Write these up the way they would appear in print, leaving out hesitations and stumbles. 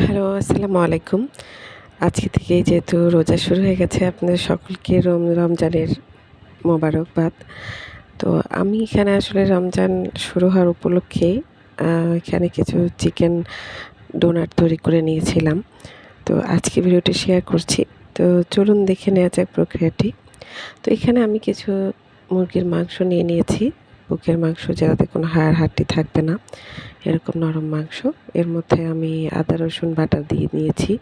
Hello, আসসালামু আলাইকুম। আজকে থেকেই যেহেতু রোজা শুরু হয়ে গেছে, আপনাদের সকলকে রমজানের মোবারকবাদ। তো আমি এখানে আসলে রমজান শুরু হওয়ার উপলক্ষে আ এখানে কিছু চিকেন ডোনাট তৈরি করে নিয়েছিলাম। তো আজকে ভিডিওটি শেয়ার করছি। তো চলুন দেখে নেওয়া যাক প্রক্রিয়াটি। তো এখানে আমি কিছু মুরগির মাংস নিয়ে নিয়েছি। বুকের মাংস যেটাতে কোনো হাড় হাড্ডি থাকবে না, এরকম নরম মাংস। এর মধ্যে আমি আদা রসুন বাটা দিয়ে নিয়েছি।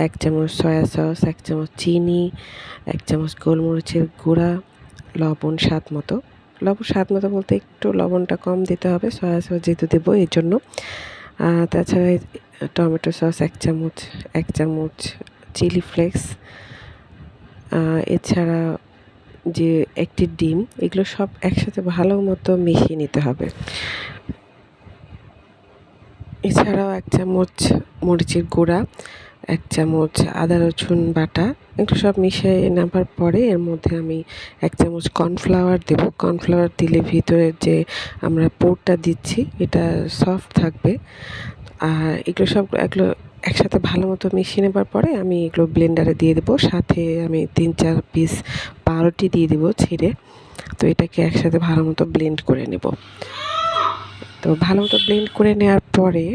১ চামচ সয়া সস, ১ চামচ চিনি, ১ চামচ গোলমরিচের গুঁড়া, লবণ স্বাদ মতো। লবণ স্বাদ মতো বলতে একটু লবণটা কম দিতে হবে, সয়া সস যেহেতু দেবো এজন্য। তাছাড়া টমেটো সস ১ চামচ, ১ চামচ চিলি ফ্লেক্স, এছাড়া যে ১টি ডিম, এগুলো সব একসাথে ভালো মতো মিশিয়ে নিতে হবে। এছাড়াও ১ চামচ মরিচের গুঁড়া, ১ চামচ আদা রসুন বাটা, এগুলো সব মিশিয়ে নেবার পরে এর মধ্যে আমি ১ চামচ কর্নফ্লাওয়ার দেব। কর্নফ্লাওয়ার দিলে ভিতরে যে আমরা পুরটা দিচ্ছি এটা সফট থাকবে। আর এগুলো একসাথে ভালো মতো মিশিয়ে নেবার পরে আমি এগুলো ব্লেন্ডারে দিয়ে দেবো। সাথে আমি ৩-৪ পিস পাউরুটি দিয়ে দেবো ছিঁড়ে। তো এটাকে একসাথে ভালো মতো ব্লেন্ড করে নেব। তো ভালো মতো ব্লেন্ড করে নেওয়ার পরে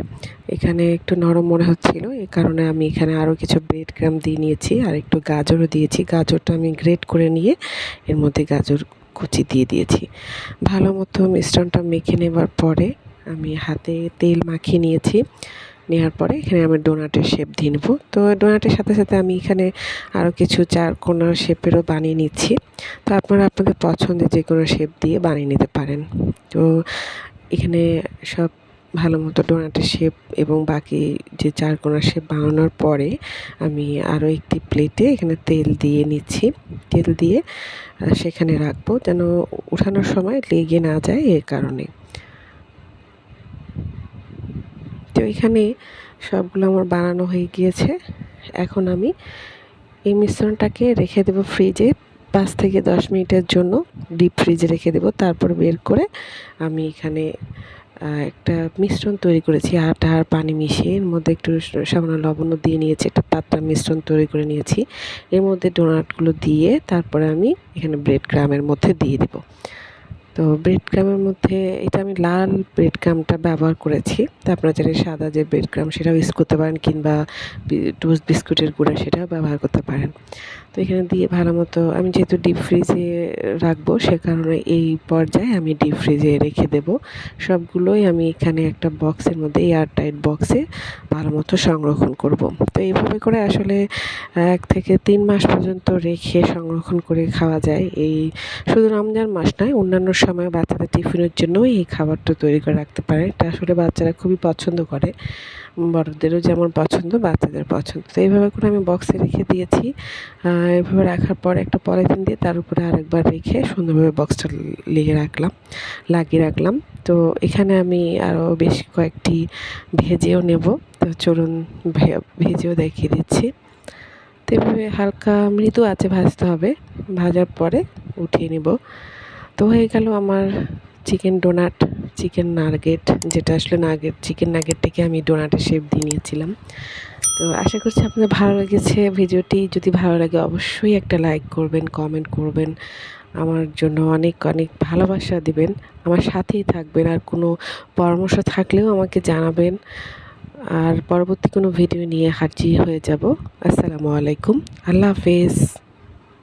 এখানে একটু নরম মনে হচ্ছিল, এই কারণে আমি এখানে আরও কিছু ব্রেড ক্রাম্ব দিয়ে নিয়েছি আর একটু গাজরও দিয়েছি। গাজরটা আমি গ্রেট করে নিয়ে এর মধ্যে গাজর কুচি দিয়ে দিয়েছি। ভালো মতো মিশ্রণটা মেখে নেবার পরে আমি হাতে তেল মাখিয়ে নিয়েছি। নেওয়ার পরে এখানে আমি ডোনাটের শেপ দিয়ে নেব। তো ডোনাটের সাথে সাথে আমি এখানে আরও কিছু চারকোনা শেপেরও বানিয়ে নিচ্ছি। তো আপনারা আপনাদের পছন্দের যে কোনো শেপ দিয়ে বানিয়ে নিতে পারেন। তো এখানে সব ভালো মতো ডোনাটের শেপ এবং বাকি যে চারকোনা শেপ বানানোর পরে আমি আরও একটি প্লেটে এখানে তেল দিয়ে নিচ্ছি। তেল দিয়ে সেখানে রাখবো যেন উঠানোর সময় লেগে না যায় এর কারণে। তো এখানে সবগুলো আমার বানানো হয়ে গিয়েছে। এখন আমি এই মিশ্রণটাকে রেখে দেবো ফ্রিজে ৫ থেকে ১০ মিনিটের জন্য। ডিপ ফ্রিজে রেখে দেবো। তারপর বের করে আমি এখানে একটা মিশ্রণ তৈরি করেছি আটা আর পানি মিশিয়ে। এর মধ্যে একটু সামান্য লবণও দিয়ে নিয়েছি, একটা পাতলা মিশ্রণ তৈরি করে নিয়েছি। এর মধ্যে ডোনাটগুলো দিয়ে তারপরে আমি এখানে ব্রেড ক্রাম্বের মধ্যে দিয়ে দেবো। তো ব্রেড ক্রাম্বের মধ্যে এটা আমি লাল ব্রেড ক্রাম্বটা ব্যবহার করেছি। তো আপনারা চাইলে সাদা যে ব্রেড ক্রাম্ব সেটাও ইউজ করতে পারেন, কিংবা টোস্ট বিস্কুটের গুঁড়া সেটাও ব্যবহার করতে পারেন। তো এখানে দিয়ে ভালো মতো আমি যেহেতু ডিপ ফ্রিজে রাখবো সে কারণে এই পর্যায়ে আমি ডিপ ফ্রিজে রেখে দেব। সবগুলোই আমি এখানে একটা বক্সের মধ্যে এয়ারটাইট বক্সে ভালো মতো সংরক্ষণ করব। তো এইভাবে করে আসলে ১ থেকে ৩ মাস পর্যন্ত রেখে সংরক্ষণ করে খাওয়া যায়। এই শুধু রমজান মাস নয়, অন্যান্য সময় বাচ্চাদের টিফিনের জন্যও এই খাবারটা তৈরি করে রাখতে পারে। এটা আসলে বাচ্চারা খুবই পছন্দ করে। বড়দেরও যেমন পছন্দ, বাচ্চাদের পছন্দ। তো এইভাবে করে আমি বক্সে রেখে দিয়েছি। এভাবে রাখার পরে একটা পলিথিন দিয়ে তার উপরে আরেকবার রেখে সুন্দরভাবে বক্সটা লাগিয়ে রাখলাম। তো এখানে আমি আরও বেশ কয়েকটি ভেজেও নেব। তো চলুন ভেজেও দেখিয়ে দিচ্ছি। তো এভাবে হালকা মৃদু আঁচে ভাজতে হবে। ভাজার পরে উঠিয়ে নেব। তো হয়ে গেল আমার চিকেন ডোনাট, চিকেন নাগেট, যেটা আসলে চিকেন নাগেটটাকে আমি ডোনাটের শেপ দিয়ে নিয়েছিলাম। তো আশা করছি আপনাদের ভালো লেগেছে ভিডিওটি। যদি ভালো লাগে অবশ্যই একটা লাইক করবেন, কমেন্ট করবেন। আমার জন্য অনেক অনেক ভালোবাসা দিবেন। আমার সাথেই থাকবেন। আর কোনো পরামর্শ থাকলেও আমাকে জানাবেন। আর পরবর্তী কোনো ভিডিও নিয়ে হাজির হয়ে যাব। আসসালামু আলাইকুম। আল্লাহ হাফেজ।